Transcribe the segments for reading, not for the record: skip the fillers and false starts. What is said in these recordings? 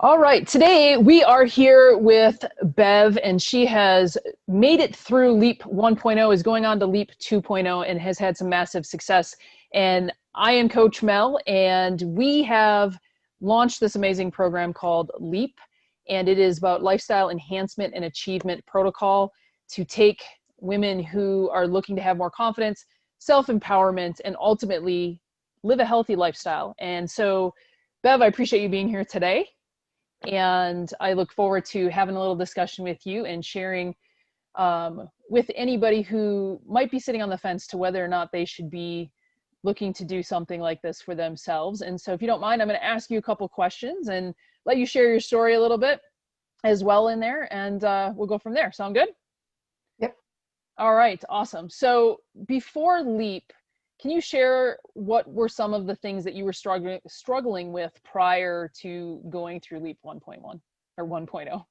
All right, today we are here with Bev, and she has made it through LEAP 1.0, is going on to LEAP 2.0, and has had some massive success. And I am Coach Mel, and we have launched this amazing program called LEAP, and it is about lifestyle enhancement and achievement protocol to take women who are looking to have more confidence, self-empowerment, and ultimately live a healthy lifestyle. And so, Bev, I appreciate you being here today. And I look forward to having a little discussion with you and sharing with anybody who might be sitting on the fence to whether or not they should be looking to do something like this for themselves. And so if you don't mind, I'm going to ask you a couple questions and let you share your story a little bit as well in there, and we'll go from there. Sound good? Yep. All right, awesome. So before LEAP, can you share what were some of the things that you were struggling with prior to going through LEAP 1.1 or 1.0?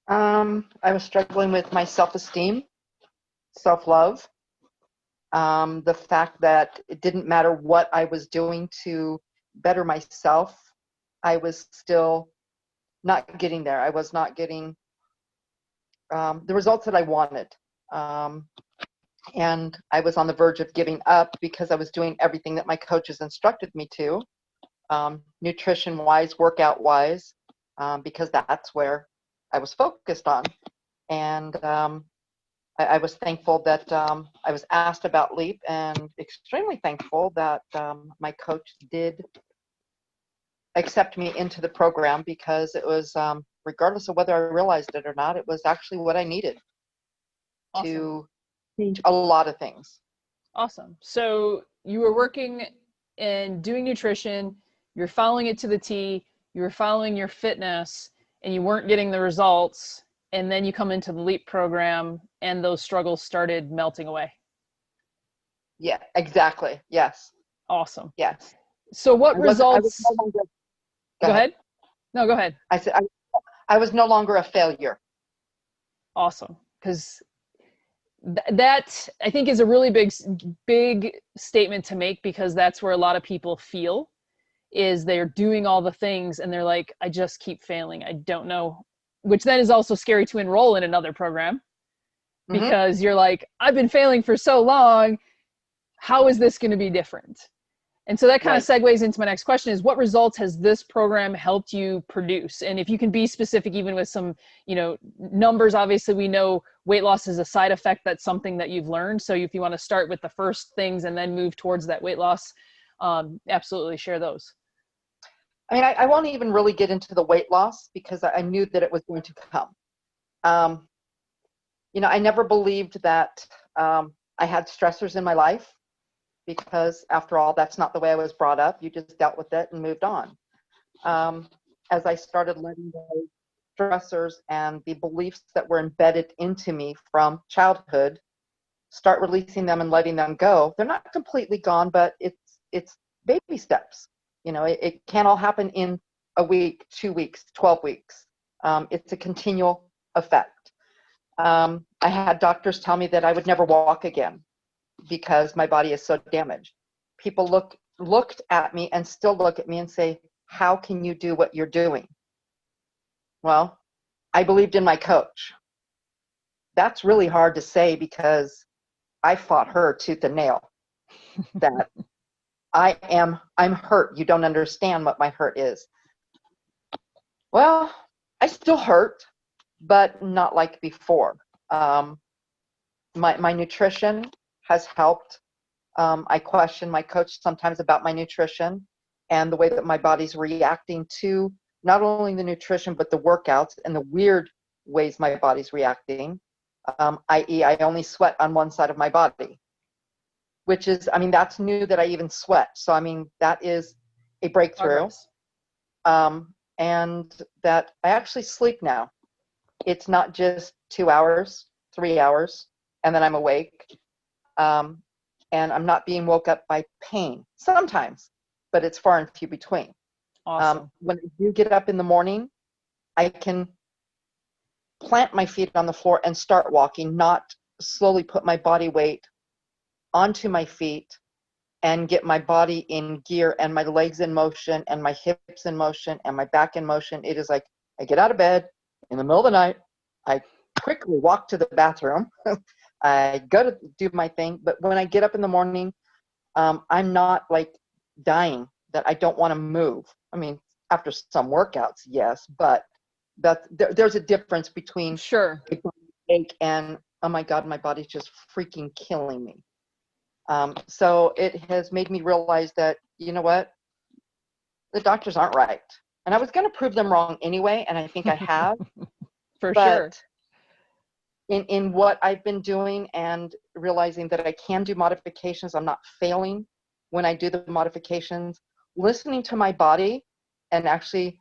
I was struggling with my self-esteem, self-love, the fact that it didn't matter what I was doing to better myself, I was still not getting there. I was not getting the results that I wanted. And I was on the verge of giving up because I was doing everything that my coaches instructed me to, nutrition-wise, workout-wise, because that's where I was focused on. And I was thankful that I was asked about LEAP, and extremely thankful that my coach did accept me into the program, because it was, regardless of whether I realized it or not, it was actually what I needed. Awesome. To change a lot of things. Awesome. So you were working and doing nutrition, you're following it to the T, you were following your fitness, and you weren't getting the results. And then you come into the LEAP program and those struggles started melting away. Yeah, exactly. Yes. Awesome. Yes. So what results? Go ahead. No, go ahead. I said I was no longer a failure. Awesome. Because that I think is a really big statement to make, because that's where a lot of people feel, is they're doing all the things and they're like, I just keep failing. I don't know, which then is also scary to enroll in another program, because you're like, I've been failing for so long. How is this going to be different? And so that kind of segues into my next question, is what results has this program helped you produce? And if you can be specific, even with some, numbers. Obviously we know weight loss is a side effect. That's something that you've learned. So if you want to start with the first things and then move towards that weight loss, absolutely share those. I mean, I won't even really get into the weight loss, because I knew that it was going to come. I never believed that I had stressors in my life, because after all, that's not the way I was brought up. You just dealt with it and moved on. As I started letting those stressors and the beliefs that were embedded into me from childhood start releasing them and letting them go, they're not completely gone, but it's baby steps. It can't all happen in a week, 2 weeks, 12 weeks. It's a continual effect. I had doctors tell me that I would never walk again, because my body is so damaged. People looked at me and still look at me and say, how can you do what you're doing? Well, I believed in my coach. That's really hard to say, because I fought her tooth and nail. That I'm hurt. You don't understand what my hurt is. Well, I still hurt, but not like before. My nutrition has helped. I question my coach sometimes about my nutrition and the way that my body's reacting to not only the nutrition, but the workouts and the weird ways my body's reacting. I.e., I only sweat on one side of my body, which is, that's new that I even sweat. So, that is a breakthrough. And that I actually sleep now. It's not just 2 hours, 3 hours, and then I'm awake. And I'm not being woke up by pain sometimes, but it's far and few between. Awesome. When I do get up in the morning, I can plant my feet on the floor and start walking, not slowly put my body weight onto my feet and get my body in gear and my legs in motion and my hips in motion and my back in motion. It is like I get out of bed in the middle of the night, I quickly walk to the bathroom, I go to do my thing, but when I get up in the morning, I'm not like dying that I don't want to move. I mean, after some workouts, yes, but there's a difference between Sure. a ache and, oh my God, my body's just freaking killing me. So it has made me realize that, you know what, the doctors aren't right. And I was going to prove them wrong anyway, and I think I have. For sure. But in what I've been doing and realizing that I can do modifications, I'm not failing when I do the modifications, listening to my body and actually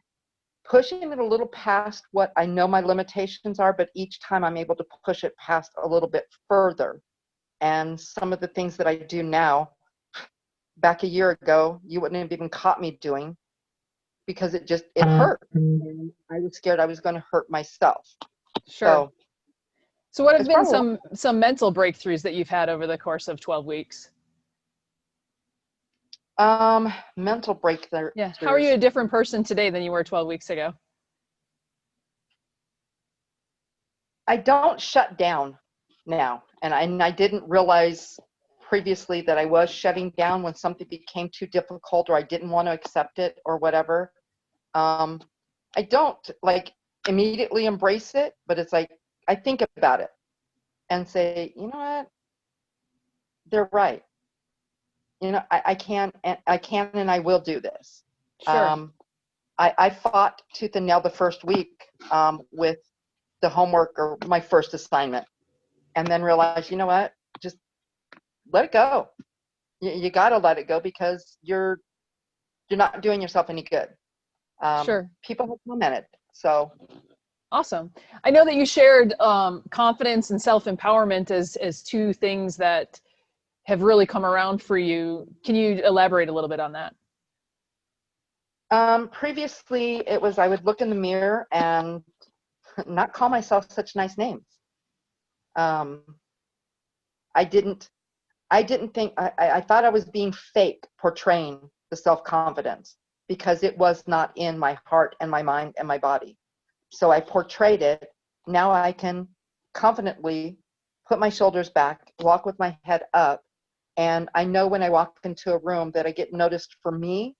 pushing it a little past what I know my limitations are, but each time I'm able to push it past a little bit further. And some of the things that I do now, back a year ago, you wouldn't have even caught me doing because it hurt. And I was scared I was going to hurt myself. Sure. So what have it's been probably some mental breakthroughs that you've had over the course of 12 weeks? mental breakthroughs. Yeah. How are you a different person today than you were 12 weeks ago? I don't shut down now. And I didn't realize previously that I was shutting down when something became too difficult or I didn't want to accept it or whatever. I don't like immediately embrace it, but it's like I think about it and say, you know what? They're right. You know, I can and I will do this. Sure. I fought tooth and nail the first week with the homework or my first assignment, and then realized, you know what? Just let it go. You got to let it go because you're not doing yourself any good. Sure. People have commented, so Awesome. I know that you shared confidence and self-empowerment as two things that have really come around for you. Can you elaborate a little bit on that? previously it was I would look in the mirror and not call myself such nice names. Um, I didn't think I thought I was being fake portraying the self-confidence because it was not in my heart and my mind and my body. So I portrayed it. Now I can confidently put my shoulders back, walk with my head up, and I know when I walk into a room that I get noticed for me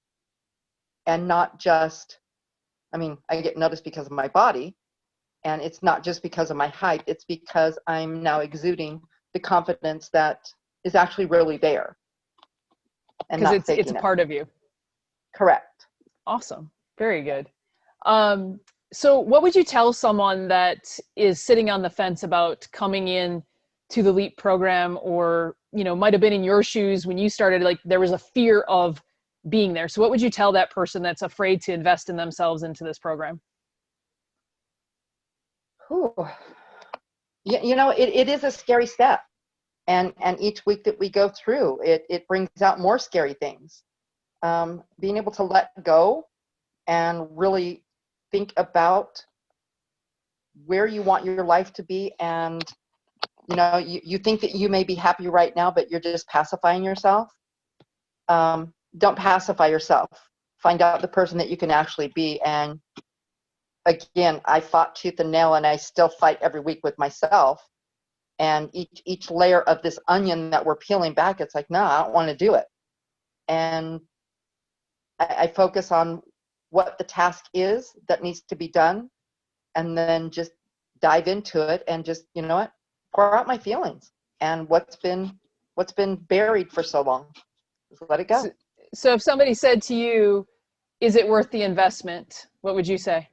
and not just, I mean, I get noticed because of my body, and it's not just because of my height, it's because I'm now exuding the confidence that is actually really there and Because not it's a faking it. part of you. Correct. Awesome. Very good. So what would you tell someone that is sitting on the fence about coming in to the LEAP program, or, you know, might have been in your shoes when you started, like there was a fear of being there. So what would you tell that person that's afraid to invest in themselves into this program? Whew. You know, it is a scary step. And each week that we go through, it brings out more scary things. Being able to let go and really think about where you want your life to be. And, you know, you think that you may be happy right now, but you're just pacifying yourself. Don't pacify yourself. Find out the person that you can actually be. And again, I fought tooth and nail, and I still fight every week with myself. And each layer of this onion that we're peeling back, it's like, no, I don't want to do it. And I focus on what the task is that needs to be done, and then just dive into it and just, you know what, pour out my feelings and what's been buried for so long. Just let it go. So if somebody said to you, is it worth the investment? What would you say?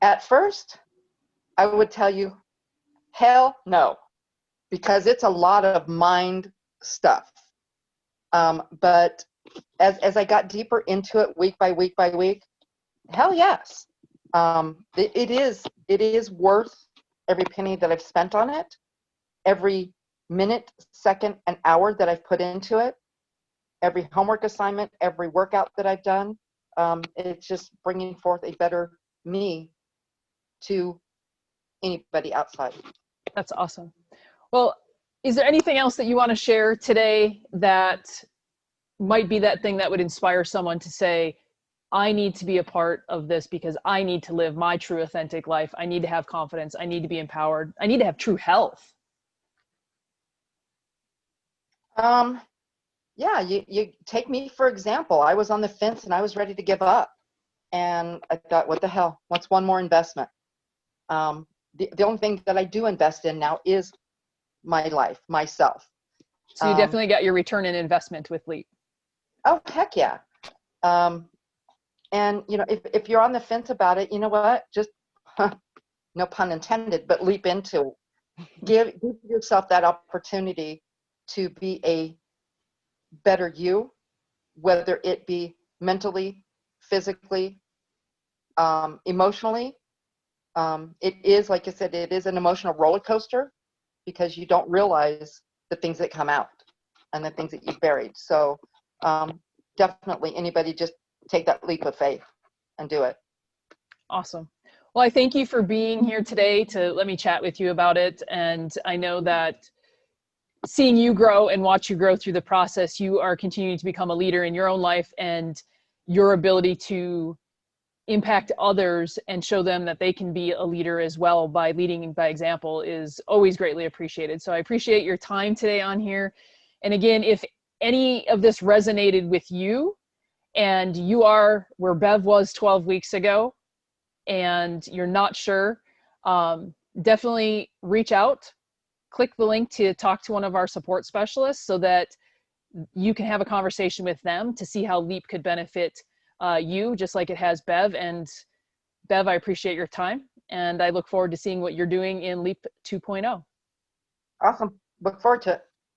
At first, I would tell you, hell no, because it's a lot of mind stuff. But as I got deeper into it week by week by week, hell yes. It is worth every penny that I've spent on it, every minute, second, and hour that I've put into it, every homework assignment, every workout that I've done. It's just bringing forth a better me to anybody outside. That's awesome. Well, Is there anything else that you want to share today that might be that thing that would inspire someone to say, I need to be a part of this because I need to live my true authentic life. I need to have confidence. I need to be empowered. I need to have true health. Um, yeah, you take me for example. I was on the fence and I was ready to give up. And I thought, what the hell? What's one more investment? The only thing that I do invest in now is my life, myself. So you definitely got your return in investment with LEAP. Oh, heck yeah. And, you know, if you're on the fence about it, you know what? Just, no pun intended, but leap into it. Give yourself that opportunity to be a better you, whether it be mentally, physically, emotionally. It is, like I said, it is an emotional roller coaster because you don't realize the things that come out and the things that you've buried. So definitely anybody just take that leap of faith and do it. Awesome. Well, I thank you for being here today to let me chat with you about it. And I know that seeing you grow and watch you grow through the process, you are continuing to become a leader in your own life, and your ability to impact others and show them that they can be a leader as well by leading by example is always greatly appreciated. So I appreciate your time today on here. And again, if any of this resonated with you and you are where Bev was 12 weeks ago and you're not sure, definitely reach out, click the link to talk to one of our support specialists so that you can have a conversation with them to see how LEAP could benefit you just like it has Bev. And Bev, I appreciate your time and I look forward to seeing what you're doing in LEAP 2.0. Awesome. Look forward to it.